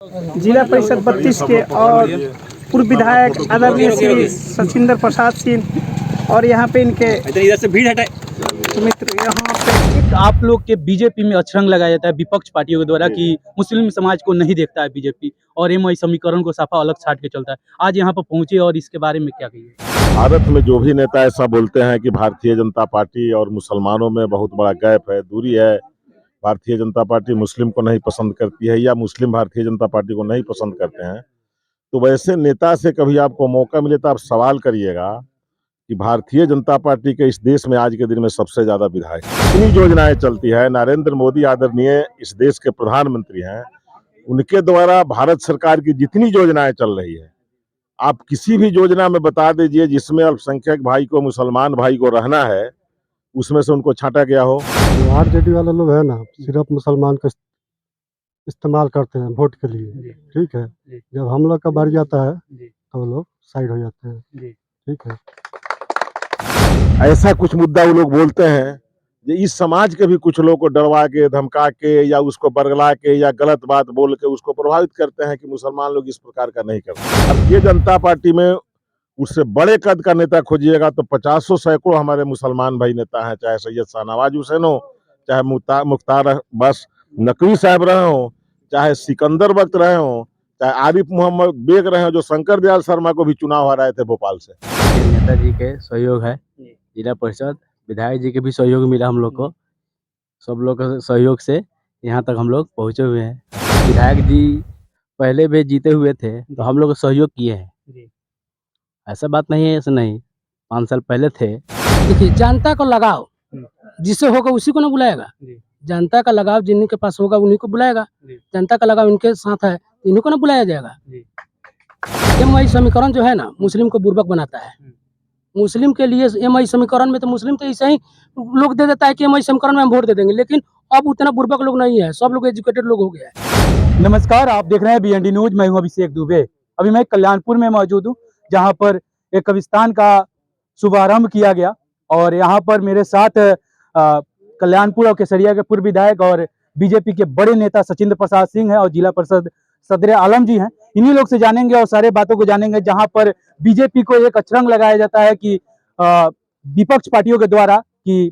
जिला परिषद 32 के और पूर्व विधायक आदरणीय श्री सचिंदर प्रसाद सिंह और यहाँ पे इनके इधर से भीड़ हटाए मित्र यहाँ पे आप लोग के बीजेपी में अछरंग लगाया जाता है विपक्ष पार्टियों के द्वारा कि मुस्लिम समाज को नहीं देखता है बीजेपी और एमआई समीकरण को साफा अलग छाट के चलता है। आज यहाँ पर पहुंचे और इसके बारे में क्या कहिए? भारत में जो भी नेता ऐसा बोलते हैं कि भारतीय जनता पार्टी और मुसलमानों में बहुत बड़ा गैप है, दूरी है, भारतीय जनता पार्टी मुस्लिम को नहीं पसंद करती है या मुस्लिम भारतीय जनता पार्टी को नहीं पसंद करते हैं, तो वैसे नेता से कभी आपको मौका मिले तो आप सवाल करिएगा कि भारतीय जनता पार्टी के इस देश में आज के दिन में सबसे ज्यादा विधायक इतनी योजनाएं चलती है। नरेंद्र मोदी आदरणीय इस देश के प्रधानमंत्री हैं, उनके द्वारा भारत सरकार की जितनी योजनाएं चल रही है, आप किसी भी योजना में बता दीजिए जिसमें अल्पसंख्यक भाई को, मुसलमान भाई को रहना है, उसमें से उनको छांटा गया हो। आरजेडी वाले लोग है ना, सिर्फ मुसलमान का इस्तेमाल करते हैं वोट के लिए। ठीक है, जब हम लोग का बारी आता है तो वो लोग साइड हो जाते हैं। ठीक है, ऐसा कुछ मुद्दा वो लोग बोलते हैं कि इस समाज के भी कुछ लोगों को डरवा के, धमका के या उसको बरगला के या गलत बात बोल के उसको प्रभावित करते हैं कि मुसलमान लोग इस प्रकार का नहीं करते। अब ये जनता पार्टी में उससे बड़े कद का नेता खोजिएगा तो 50 सैकड़ों हमारे मुसलमान भाई नेता हैं, चाहे सैयद शाहनवाज हुसैन हो, चाहे मुख्तार अब्बास नकवी साहब रहे हो, चाहे सिकंदर वक्त रहे हो, चाहे आरिफ मोहम्मद बेग रहे हो, जो शंकर दयाल शर्मा को भी चुनाव हराए थे भोपाल से। नेताजी के सहयोग है, जिला परिषद विधायक जी के भी सहयोग मिला हम लोग को, सब लोग के सहयोग से यहाँ तक हम लोग पहुँचे हुए हैं। विधायक जी पहले भी जीते हुए थे तो हम लोग सहयोग किए हैं, ऐसा बात नहीं है, ऐसा नहीं 5 साल पहले थे। देखिए, जनता को लगाव जिससे होगा उसी को ना बुलाएगा। जनता का लगाव जिन्हीं के पास होगा उन्हीं को बुलाएगा। जनता का लगाव इनके साथ है, इन्हीं को ना बुलाया जाएगा। एमआई समीकरण जो है ना, मुस्लिम को बुर्बक बनाता है। मुस्लिम के लिए एमआई समीकरण में तो मुस्लिम तो ऐसे ही लोग दे देता है कि एमआई समीकरण में हम वोट दे देंगे, लेकिन अब उतना बुर्बक लोग नहीं है, सब लोग एजुकेटेड लोग हो गया है। नमस्कार, आप देख रहे हैं बीएनडी न्यूज। मैं हूं अभिषेक दुबे। अभी मैं कल्याणपुर में मौजूद हूं, जहां पर एक कब्रिस्तान का शुभारंभ किया गया और यहां पर मेरे साथ कल्याणपुर और केसरिया के पूर्व विधायक और बीजेपी के बड़े नेता सचिंद्र प्रसाद सिंह हैं और जिला परिषद सदर आलम जी हैं। इन्हीं लोग से जानेंगे और सारे बातों को जानेंगे, जहां पर बीजेपी को एक अछरंग लगाया जाता है कि विपक्ष पार्टियों के द्वारा कि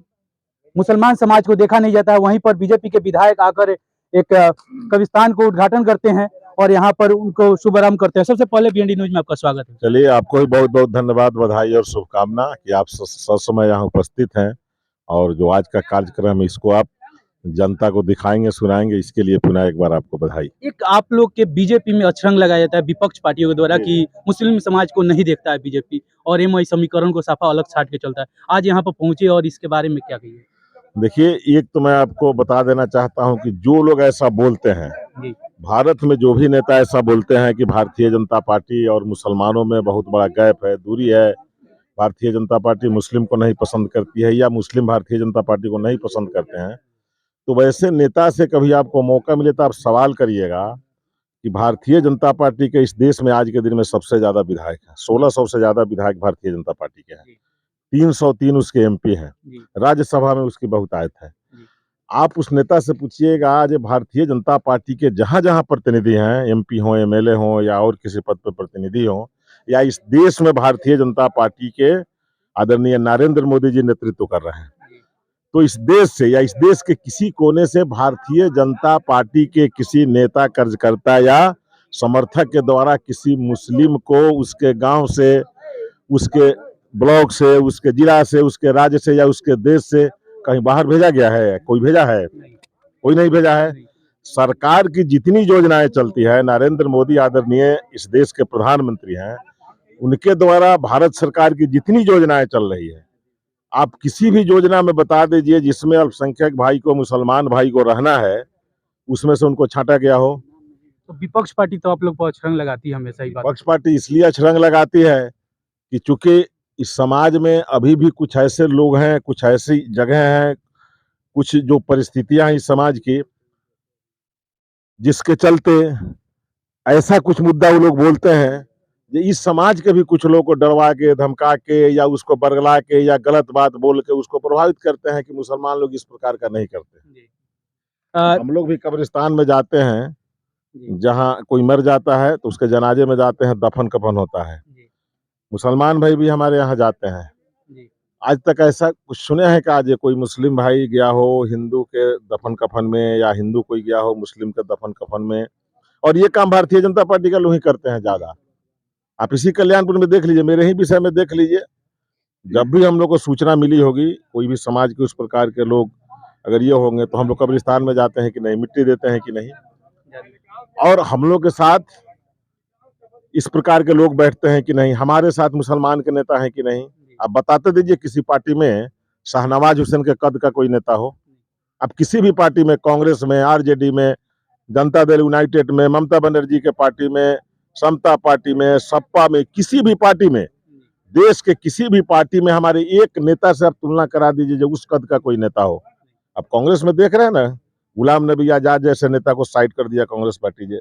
मुसलमान समाज को देखा नहीं जाता है। वहीं पर बीजेपी के विधायक आकर एक कब्रिस्तान को उद्घाटन करते हैं और यहाँ पर उनको शुभारंभ करते हैं। सबसे पहले बीएनडी न्यूज में आपका स्वागत है। चलिए, आपको भी बहुत बहुत धन्यवाद, बधाई और शुभकामना कि आप समय यहाँ उपस्थित हैं और जो आज का कार्यक्रम है इसको आप जनता को दिखाएंगे, सुनाएंगे, इसके लिए पुनः एक बार आपको बधाई। एक आप लोग के बीजेपी में अछरंग लगाया जाता है विपक्ष पार्टियों के द्वारा कि मुस्लिम समाज को नहीं देखता है बीजेपी और एमआई समीकरण को साफा अलग छाट के चलता है। आज यहाँ पर पहुंचे और इसके बारे में क्या कहिए? देखिए, एक तो मैं आपको बता देना चाहता हूं कि जो लोग ऐसा बोलते हैं, भारत में जो भी नेता ऐसा बोलते हैं कि भारतीय जनता पार्टी और मुसलमानों में बहुत बड़ा गैप है, दूरी है, भारतीय जनता पार्टी मुस्लिम को नहीं पसंद करती है या मुस्लिम भारतीय जनता पार्टी को नहीं पसंद करते हैं, तो वैसे नेता से कभी आपको मौका मिले तो आप सवाल करिएगा कि भारतीय जनता पार्टी के इस देश में आज के दिन में सबसे ज्यादा विधायक है। 1600 से ज्यादा विधायक भारतीय जनता पार्टी के हैं, 303 उसके एमपी हैं, राज्यसभा में उसकी बहुतायत है। आप उस नेता से पूछिएगा, आज भारतीय जनता पार्टी के जहां जहां प्रतिनिधि हैं, एमपी हो, एमएलए हो या और किसी पद पर प्रतिनिधि हो, या इस देश में भारतीय जनता पार्टी के आदरणीय नरेंद्र मोदी जी नेतृत्व कर रहे हैं, तो इस देश से या इस देश के किसी कोने से भारतीय जनता पार्टी के किसी नेता, कार्यकर्ता या समर्थक के द्वारा किसी मुस्लिम को उसके गांव से, उसके ब्लॉक से, उसके जिला से, उसके राज्य से या उसके देश से कहीं बाहर भेजा गया है? कोई भेजा है? कोई नहीं भेजा है। सरकार की जितनी योजनाएं चलती है, नरेंद्र मोदी आदरणीय इस देश के प्रधानमंत्री हैं, उनके द्वारा भारत सरकार की जितनी योजनाएं चल रही है, आप किसी भी योजना में बता दीजिए जिसमें अल्पसंख्यक भाई को, मुसलमान भाई को रहना है, उसमें से उनको छांटा गया हो। तो विपक्ष पार्टी तो आप लोग को अछरंग लगाती है हमेशा ही बात। विपक्ष पार्टी इसलिए अछरंग लगाती है कि चूंकि इस समाज में अभी भी कुछ ऐसे लोग हैं, कुछ ऐसी जगह हैं, कुछ जो परिस्थितियां हैं इस समाज की, जिसके चलते ऐसा कुछ मुद्दा वो लोग बोलते हैं कि इस समाज के भी कुछ लोगों को डरवा के, धमका के या उसको बरगला के या गलत बात बोल के उसको प्रभावित करते हैं कि मुसलमान लोग इस प्रकार का नहीं करते। हम लोग भी कब्रिस्तान में जाते हैं जहाँ कोई मर जाता है तो उसके जनाजे में जाते हैं, दफन कफन होता है। मुसलमान भाई भी हमारे यहाँ जाते हैं। आज तक ऐसा कुछ सुने हैं कि आज ये कोई मुस्लिम भाई गया हो हिंदू के दफन कफन में, या हिंदू कोई गया हो मुस्लिम के दफन कफन में? और ये काम भारतीय जनता पार्टी के लोग ही करते हैं ज्यादा। आप इसी कल्याणपुर में देख लीजिए, मेरे ही विषय में देख लीजिए, जब भी हम लोग को सूचना मिली होगी कोई भी समाज के उस प्रकार के लोग अगर ये होंगे तो हम लोग कब्रिस्तान में जाते हैं कि नहीं, मिट्टी देते हैं कि नहीं, और हम लोग के साथ इस प्रकार के लोग बैठते हैं कि नहीं, हमारे साथ मुसलमान के नेता हैं कि नहीं। आप बताते दीजिए किसी पार्टी में शाहनवाज हुसैन के कद का कोई नेता हो। अब किसी भी पार्टी में, कांग्रेस में, आरजेडी में, जनता दल यूनाइटेड में, ममता बनर्जी के पार्टी में, समता पार्टी में, सपा में, किसी भी पार्टी में, देश के किसी भी पार्टी में हमारे एक नेता से आप तुलना करा दीजिए जो उस कद का कोई नेता हो। अब कांग्रेस में देख रहे हैं ना, गुलाम नबी आजाद जैसे नेता को साइड कर दिया कांग्रेस पार्टी ने,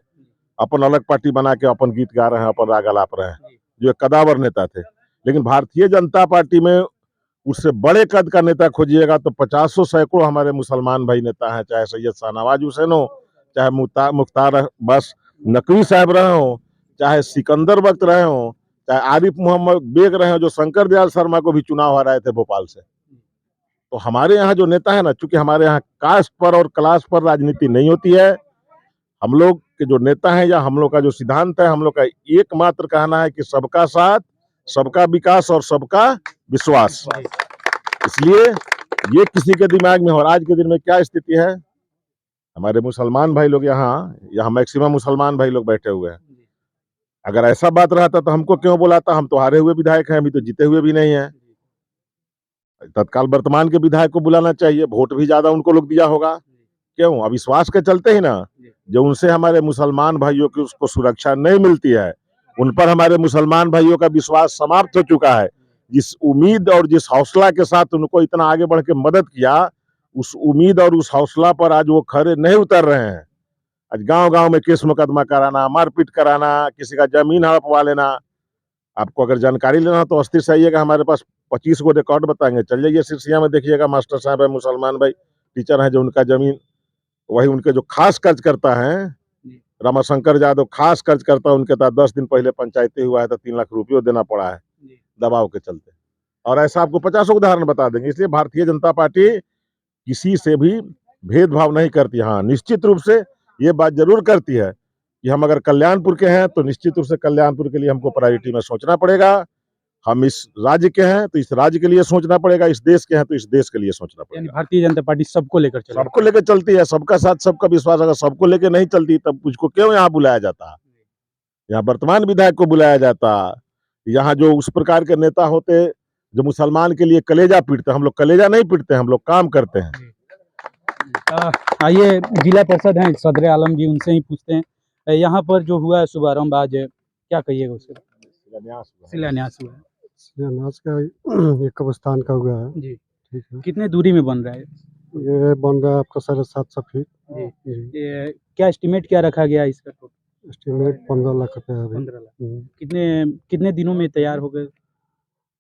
अपन अलग पार्टी बना के अपन गीत गा रहे हैं, अपन राग अलाप रहे हैं, जो एक कदावर नेता थे। लेकिन भारतीय जनता पार्टी में उससे बड़े कद का नेता खोजिएगा तो 50 सैकड़ों हमारे मुसलमान भाई नेता हैं, चाहे सैयद शाहनवाज हुसैन हो, चाहे मुख्तार अब्बास नकवी साहब रहे हो, चाहे सिकंदर वक्त रहे हो, चाहे आरिफ मोहम्मद बेग रहे हो, जो शंकर दयाल शर्मा को भी चुनाव हराए थे भोपाल से। तो हमारे यहाँ जो नेता है ना, चूंकि हमारे यहाँ कास्ट पर और क्लास पर राजनीति नहीं होती है, हम लोग के जो नेता हैं या हम लोग का जो सिद्धांत है, हम लोग का एकमात्र कहना है कि सबका साथ, सबका विकास और सबका विश्वास। इसलिए ये किसी के दिमाग में हो। और आज के दिन में क्या स्थिति है, हमारे मुसलमान भाई लोग यहाँ मैक्सिमम मुसलमान भाई लोग बैठे हुए हैं। अगर ऐसा बात रहता तो हमको क्यों बुलाता, हम तो हारे हुए विधायक हैं, अभी तो जीते हुए भी नहीं है। तत्काल वर्तमान के विधायक को बुलाना चाहिए, वोट भी ज्यादा उनको लोग दिया होगा। क्यों? अविश्वास के चलते ही ना, जो उनसे हमारे मुसलमान भाइयों की उसको सुरक्षा नहीं मिलती है, उन पर हमारे मुसलमान भाइयों का विश्वास समाप्त हो चुका है। जिस उम्मीद और जिस हौसला के साथ उनको इतना आगे बढ़ के मदद किया, उस उम्मीद और उस हौसला पर आज वो खरे नहीं उतर रहे हैं। आज गांव-गांव में केस मुकदमा कराना, मारपीट कराना, किसी का जमीन हड़पवा लेना। आपको अगर जानकारी लेना हो तो अस्थिर से आइएगा, हमारे पास 25 गो रिकॉर्ड बताएंगे। चल जाइए सिरसिया में, देखिएगा मास्टर साहब है, मुसलमान भाई टीचर हैं, जो उनका जमीन वही उनके जो खास कर्ज करता है, रमाशंकर यादव खास कर्ज करता है, उनके साथ 10 दिन पहले पंचायती हुआ है तो 3 लाख रुपये देना पड़ा है दबाव के चलते। और ऐसा आपको 50 उदाहरण बता देंगे। इसलिए भारतीय जनता पार्टी किसी से भी भेदभाव नहीं करती। हाँ, निश्चित रूप से ये बात जरूर करती है कि हम अगर कल्याणपुर के हैं तो निश्चित रूप से कल्याणपुर के लिए हमको प्रायोरिटी में सोचना पड़ेगा। हम इस राज्य के हैं तो इस राज्य के लिए सोचना पड़ेगा, इस देश के हैं तो इस देश के लिए सोचना यानी पड़ेगा। भारतीय जनता पार्टी सबको लेकर चले। सबको लेकर चलती है, सबका साथ सबका विश्वास। अगर सबको लेकर नहीं चलती तब मुझको क्यों यहाँ बुलाया जाता, यहाँ वर्तमान विधायक को बुलाया जाता। यहाँ जो उस प्रकार के नेता होते जो मुसलमान के लिए कलेजा पीटते, हम लोग कलेजा नहीं पीटते, हम लोग काम करते हैं। आइए जिला परिषद हैं सदर आलम जी, उनसे ही पूछते हैं, यहाँ पर जो हुआ है शुभारंभ, आज क्या कहिएगा उसके? शिलान्यास हुआ है शिलान्यास का एक कब्रिस्तान का हुआ है जी। ठीक है। कितने दूरी में बन रहा है? ये बन रहा है आपका 750 फीट जी। ये क्या एस्टिमेट क्या रखा गया है इसका? एस्टिमेट 15 लाख रुपया है अभी। 15 लाख। कितने दिनों में तैयार हो गए?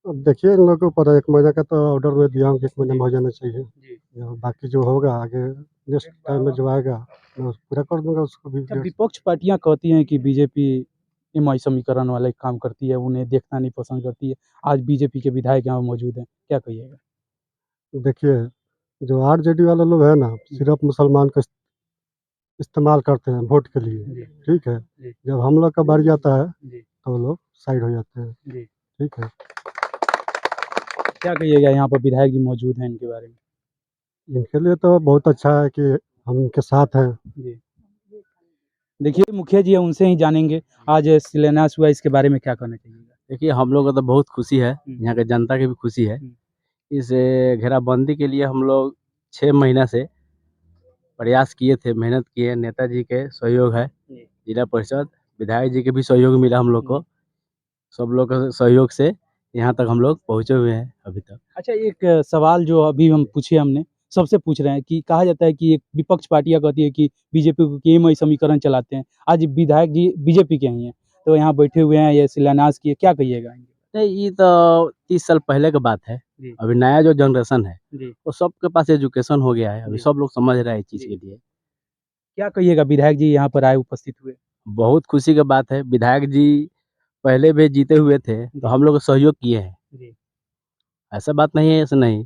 अब देखिए इन लोगों के ऊपर है, 1 महीने का तो ऑर्डर में दिया हूँ कि 1 महीने में हो जाना चाहिए। बाकी जो होगा आगे नेक्स्ट टाइम में जो आएगा मैं पूरा कर दूंगा उसको भी। विपक्ष पार्टियां कहती हैं कि बीजेपी एमआई समीकरण वाले काम करती है, उन्हें देखना नहीं पसंद करती है। आज बीजेपी के विधायक यहाँ मौजूद हैं, क्या कहिएगा? देखिए जो आरजेडी वाले लोग हैं ना, सिर्फ मुसलमान का इस्तेमाल करते हैं वोट के लिए, ठीक है। जब हम लोग का बारी आता है तो वो लोग साइड हो जाते हैं, ठीक है। क्या कहिएगा, यहाँ पर विधायक जी मौजूद हैं, इनके बारे में? इनके लिए तो बहुत अच्छा है कि हम इनके साथ हैं। जी। देखिए मुखिया जी है, उनसे ही जानेंगे आज शिलान्यास हुआ, इसके बारे में क्या कहना चाहिए? देखिए हम लोग को तो बहुत खुशी है, यहाँ के जनता की भी खुशी है। इस घेराबंदी के लिए हम लोग 6 महीना से प्रयास किए थे, मेहनत किए। नेताजी के सहयोग है, जिला परिषद विधायक जी के भी सहयोग मिला हम लोग को। सब लोग के सहयोग से यहाँ तक हम लोग पहुँचे हुए हैं अभी तक। अच्छा, एक सवाल जो अभी हम पूछे, हमने सबसे पूछ रहे हैं कि कहा जाता है कि एक विपक्ष पार्टियां कहती है कि बीजेपी को एमआई समीकरण चलाते हैं। आज विधायक जी बीजेपी के ही हैं, तो यहाँ बैठे हुए हैं, ये शिलान्यास किए, क्या कहिएगा? नहीं, ये तो 30 साल पहले की बात है। अभी नया जो जनरेशन है वो सबके पास एजुकेशन हो गया है, अभी सब लोग समझ रहे हैं इस चीज़ के लिए। क्या कहिएगा, विधायक जी यहाँ पर आए, उपस्थित हुए? बहुत खुशी की बात है। विधायक जी पहले भी जीते हुए थे तो हम लोग सहयोग किए हैं। जी। ऐसा बात नहीं है, ऐसा नहीं।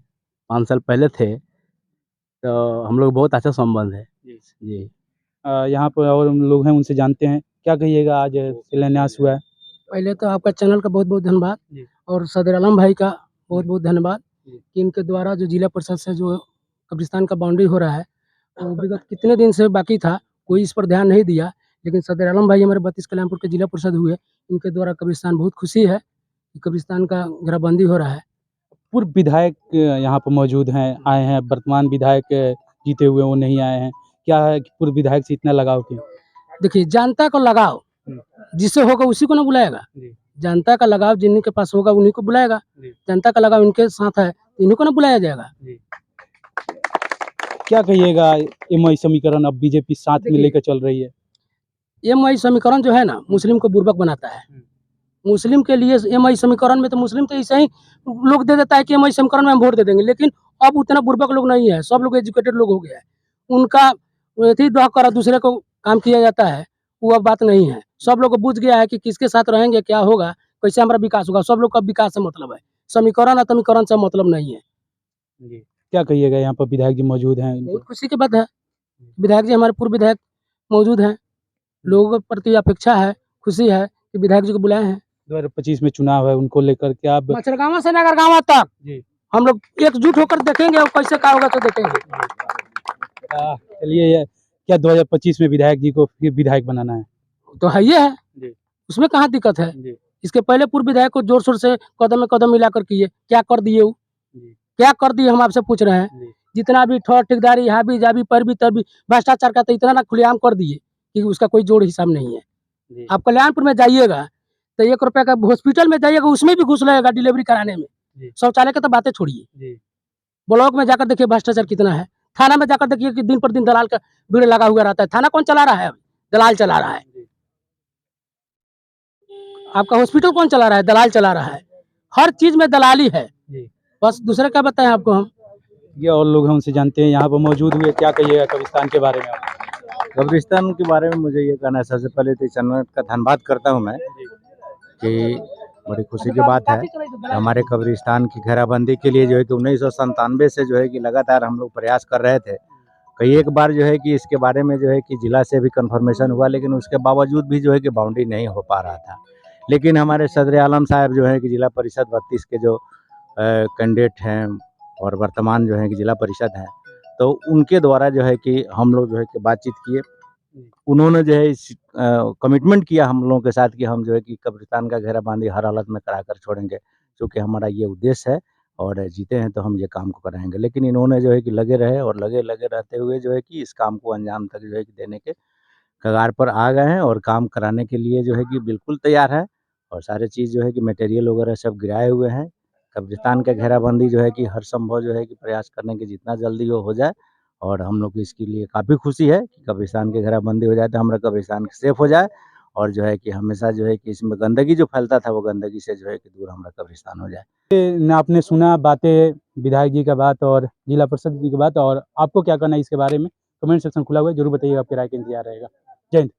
5 साल पहले थे तो हम लोग बहुत अच्छा संबंध है। जी। जी। यहाँ पर और लोग हैं, उनसे जानते हैं। क्या कहिएगा, आज शिलान्यास हुआ है? पहले तो आपका चैनल का बहुत बहुत धन्यवाद जी। और सदर आलम भाई का बहुत बहुत धन्यवाद जी। कि इनके द्वारा जो जिला परिषद से जो कब्रिस्तान का बाउंड्री हो रहा है वो विगत कितने दिन से बाकी था, कोई इस पर ध्यान नहीं दिया, लेकिन सदर आलम भाई हमारे 32 कल्याणपुर के जिला परिषद हुए, इनके द्वारा कब्रिस्तान बहुत खुशी है कि कब्रिस्तान का घेराबंदी हो रहा है। पूर्व विधायक यहाँ पर मौजूद हैं, आए हैं। वर्तमान विधायक जीते हुए वो नहीं आए हैं। क्या है कि पूर्व विधायक से इतना लगाव क्यों? देखिए, जनता को लगाव जिससे होगा उसी को ना बुलाएगा। जी। जनता का लगाव जिन्हीं के पास होगा उन्हीं को बुलाएगा। जी। जनता का लगाव इनके साथ है तो इन्हीं को ना बुलाया जाएगा। क्या कहिएगा, एमआई समीकरण अब बीजेपी साथ में देखिए, लेकर चल रही है? एमआई समीकरण जो है ना मुस्लिम को बुर्बक बनाता है। मुस्लिम के लिए एमआई समीकरण में तो मुस्लिम तो ऐसे ही लोग दे देता है कि एमआई समीकरण में हम वोट दे देंगे, लेकिन अब उतना बुर्बक लोग नहीं है, सब लोग एजुकेटेड लोग हो गया है। उनका थी दवा करा दूसरे को काम किया जाता है, वो अब बात नहीं है। सब लोग को बुझ गया है कि किसके साथ रहेंगे, क्या होगा, कैसे हमारा विकास होगा। सब लोग का विकास से मतलब है, समीकरण अतमीकरण से मतलब नहीं है। क्या कहिएगा, यहाँ पर विधायक जी मौजूद हैं? बहुत खुशी की बात है, विधायक जी हमारे पूर्व विधायक मौजूद हैं। लोगों के प्रति अपेक्षा है, खुशी है कि विधायक जी को बुलाए हैं। 2025 में चुनाव है, उनको लेकर क्या अब? मचरगांव से नगरगांव तक जी। हम लोग एकजुट होकर देखेंगे और कैसे क्या होगा तो देखेंगे। चलिए, ये क्या 2025 में विधायक जी को फिर विधायक बनाना है? तो है ये है, जी। उसमें कहाँ दिक्कत है। जी। इसके पहले पूर्व विधायक को जोर शोर से कदम में कदम मिलाकर किए, क्या कर दिए वो, जी। क्या कर दिए हम आपसे पूछ रहे हैं। जी। जितना भी ठग ठेकेदारी हाबी जाबी पैरवी तरवी भ्रष्टाचार का तो इतना ना खुलेआम कर दिए कि उसका कोई जोड़ हिसाब नहीं है। जी। आप कल्याणपुर में जाइएगा तो 1 रुपये का हॉस्पिटल में जाइएगा उसमें भी घुस लगेगा डिलीवरी कराने में। जी। शौचालय की तो बातें छोड़िए, जी। ब्लॉक में जाकर देखिए भ्रष्टाचार कितना है। थाना में जाकर देखिए कि दिन पर दिन दलाल का भीड़ लगा हुआ रहता है। थाना कौन चला रहा है? अभी दलाल चला रहा है। आपका हॉस्पिटल कौन चला रहा है? दलाल चला रहा है। हर चीज में दलाली है। जी। बस दूसरे क्या बताएं आपको हम। ये और लोग हैं, उनसे जानते हैं। यहाँ पर मौजूद हुए, क्या कहिएगा कब्रिस्तान के बारे में आप? कब्रिस्तान के बारे में मुझे ये कहना है, सबसे पहले तो चैनल का धन्यवाद करता हूँ मैं कि बड़ी खुशी की बात है कि हमारे कब्रिस्तान की घेराबंदी के लिए जो है कि 1997 से जो है कि लगातार हम लोग प्रयास कर रहे थे। कई एक बार जो है कि इसके बारे में जो है कि जिला से भी कंफर्मेशन हुआ, लेकिन उसके बावजूद भी जो है कि बाउंड्री नहीं हो पा रहा था। लेकिन हमारे सदर आलम साहब जो है कि जिला परिषद 32 के जो कैंडिडेट हैं और वर्तमान जो है कि जिला परिषद हैं, तो उनके द्वारा जो है कि हम लोग जो है कि बातचीत किए। उन्होंने जो है इस कमिटमेंट किया हम लोगों के साथ कि हम जो है कि कब्रिस्तान का घेराबंदी हर हालत में कराकर छोड़ेंगे, क्योंकि हमारा ये उद्देश्य है और जीते हैं तो हम ये काम को कराएंगे। लेकिन इन्होंने जो है कि लगे रहे और लगे रहते हुए जो है कि इस काम को अंजाम तक जो है कि देने के कगार पर आ गए हैं और काम कराने के लिए जो है कि बिल्कुल तैयार है। और सारे चीज़ जो है कि मटेरियल वगैरह सब गिराए हुए हैं। कब्रिस्तान का घेराबंदी जो है कि हर संभव जो है कि प्रयास करने की जितना जल्दी हो जाए। और हम लोग को इसके लिए काफ़ी खुशी है कि कब्रिस्तान की घेराबंदी हो जाए तो हमारा कब्रिस्तान सेफ हो जाए। और जो है कि हमेशा जो है कि इसमें गंदगी जो फैलता था वो गंदगी से जो है कि दूर हमारा कब्रिस्तान हो जाए। आपने सुना बातें, विधायक जी का बात और जिला परिषद जी की बात, और आपको क्या कहना है इसके बारे में? कमेंट सेक्शन खुला हुआ है, जरूर बताइएगा। आपकी राय का इंतजार रहेगा। जय हिंद।